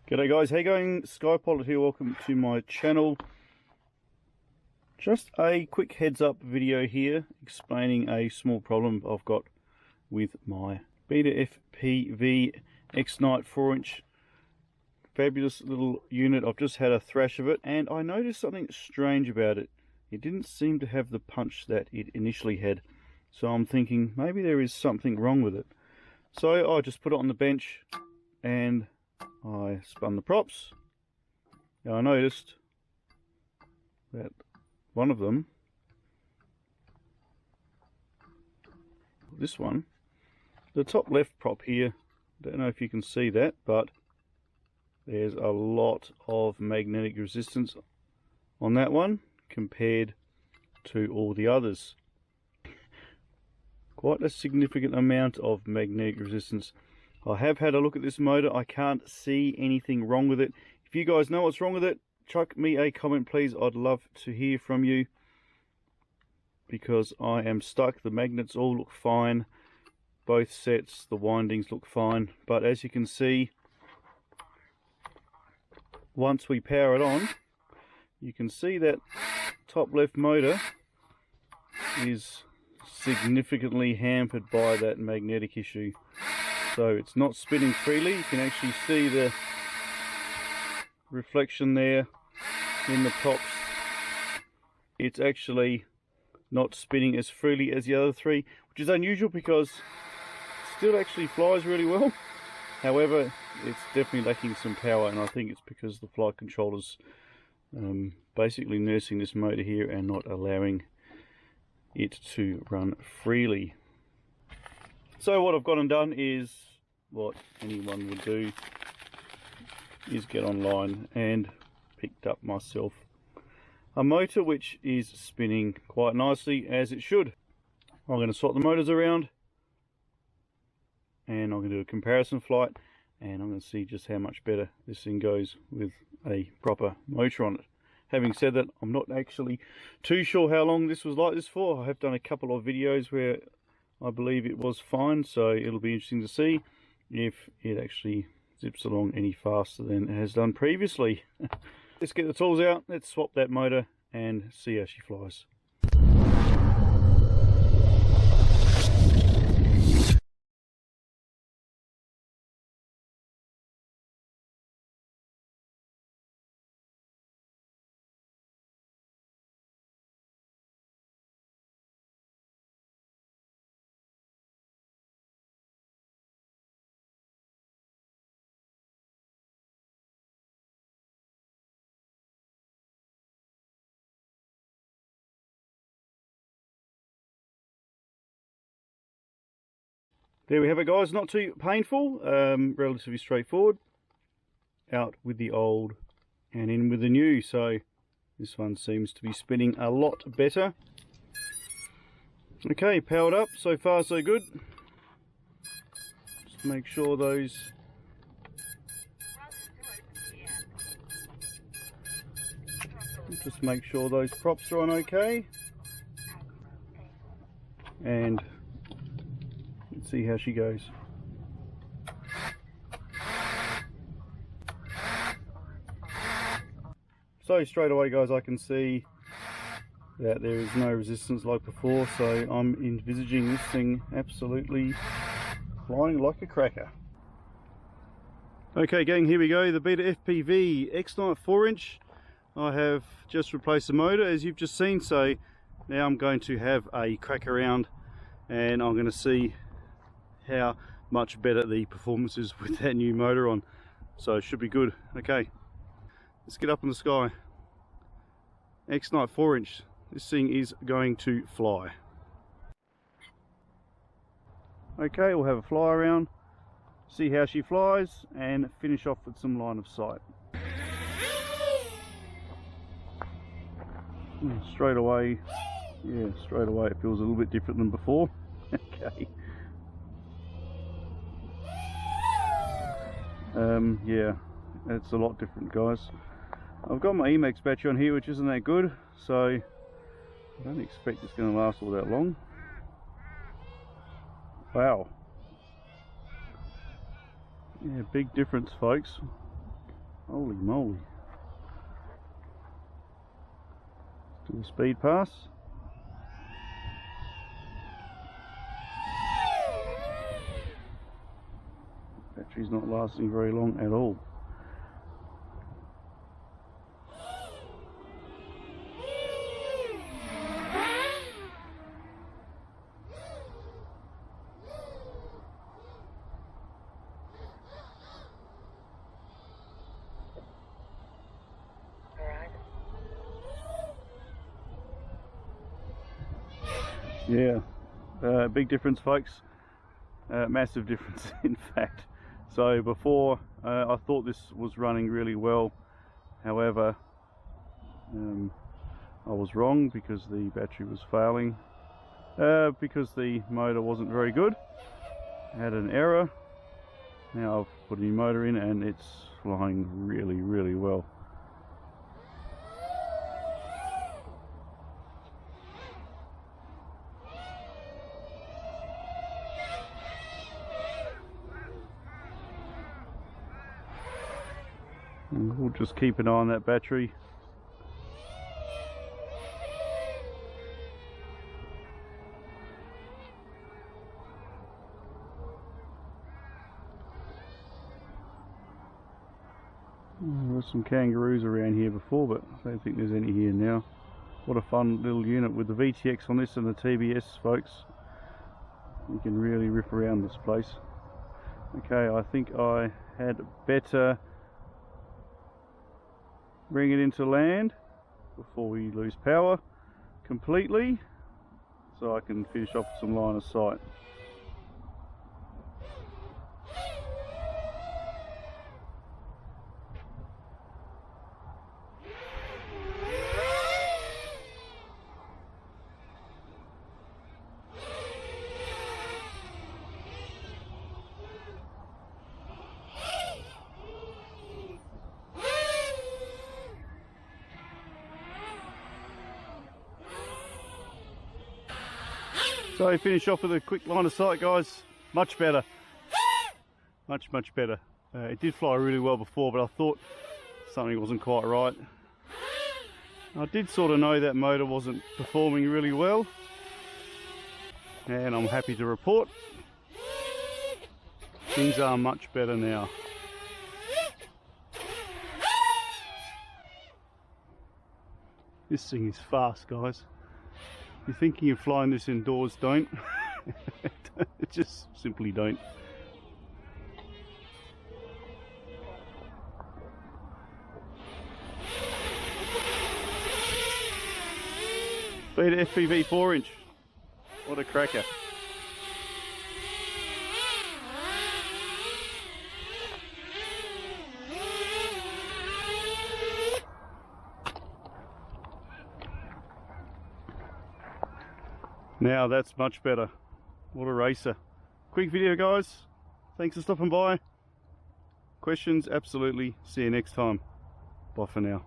G'day guys, how you going? Skypilot here, welcome to my channel. Just a quick heads up video here explaining a small problem I've got with my BetaFPV X-Night 4-inch. Fabulous little unit. I've just had a thrash of it and I noticed something strange about it. It didn't seem to have the punch that it initially had. So I'm thinking maybe there is something wrong with it. So I just put it on the bench and I spun the props. Now I noticed that one of them, this one, the top left prop here, don't know if you can see that, but there's a lot of magnetic resistance on that one compared to all the others. Quite a significant amount of magnetic resistance. I have had a look at this motor. I can't see anything wrong with it. If you guys know what's wrong with it, chuck me a comment please. I'd love to hear from you because I am stuck. The magnets all look fine. Both sets, the windings look fine. But as you can see, once we power it on, you can see that top left motor is significantly hampered by that magnetic issue. So it's not spinning freely. You can actually see the reflection there in the props. It's actually not spinning as freely as the other three, which is unusual because it still actually flies really well. However, it's definitely lacking some power, and I think it's because the flight controller's basically nursing this motor here and not allowing it to run freely. So what I've gone and done is what anyone would do, is get online and picked up myself a motor which is spinning quite nicely as it should. I'm going to swap the motors around and I'm going to do a comparison flight and I'm going to see just how much better this thing goes with a proper motor on it. Having said that, I'm not actually too sure how long this was like this for. I have done a couple of videos where I believe it was fine, so it'll be interesting to see if it actually zips along any faster than it has done previously. Let's get the tools out, let's swap that motor and see how she flies. There we have it guys, not too painful, relatively straightforward. Out with the old and in with the new, so this one seems to be spinning a lot better. Okay, powered up, so far so good. Just make sure those props are on okay. And let's see how she goes. So straight away guys, I can see that there is no resistance like before, so I'm envisaging this thing absolutely flying like a cracker. Okay gang, here we go, the BetaFPV X-Night 4-inch. I have just replaced the motor as you've just seen, so now I'm going to have a crack around and I'm going to see how much better the performance is with that new motor on. So it should be good. Okay, let's get up in the sky. X-Night 4-inch, this thing is going to fly. Okay, we'll have a fly around, see how she flies and finish off with some line of sight. Straight away, yeah, straight away it feels a little bit different than before. Okay. Yeah, it's a lot different guys. I've got my Emax battery on here which isn't that good, so I don't expect it's going to last all that long. Wow. Yeah, big difference folks. Holy moly. Do a speed pass. Battery's not lasting very long at all. Yeah, big difference, folks. Massive difference, in fact. So before, I thought this was running really well. However, I was wrong because the battery was failing. Because the motor wasn't very good. I had an error. Now I've put a new motor in and it's flying really, really well. And we'll just keep an eye on that battery. There were some kangaroos around here before, but I don't think there's any here now. What a fun little unit with the VTX on this and the TBS, folks. You can really rip around this place. Okay, I think I had better bring it into land before we lose power completely, so I can finish off some line of sight. So finish off with a quick line of sight, guys. Much better. Much better. It did fly really well before, but I thought something wasn't quite right. I did sort of know that motor wasn't performing really well, and I'm happy to report things are much better now. This thing is fast, guys. You're thinking of flying this indoors, don't. Just simply don't. BetaFPV 4-inch. What a cracker. Now that's much better. What a racer. Quick video, guys. Thanks for stopping by. Questions? Absolutely. See you next time. Bye for now.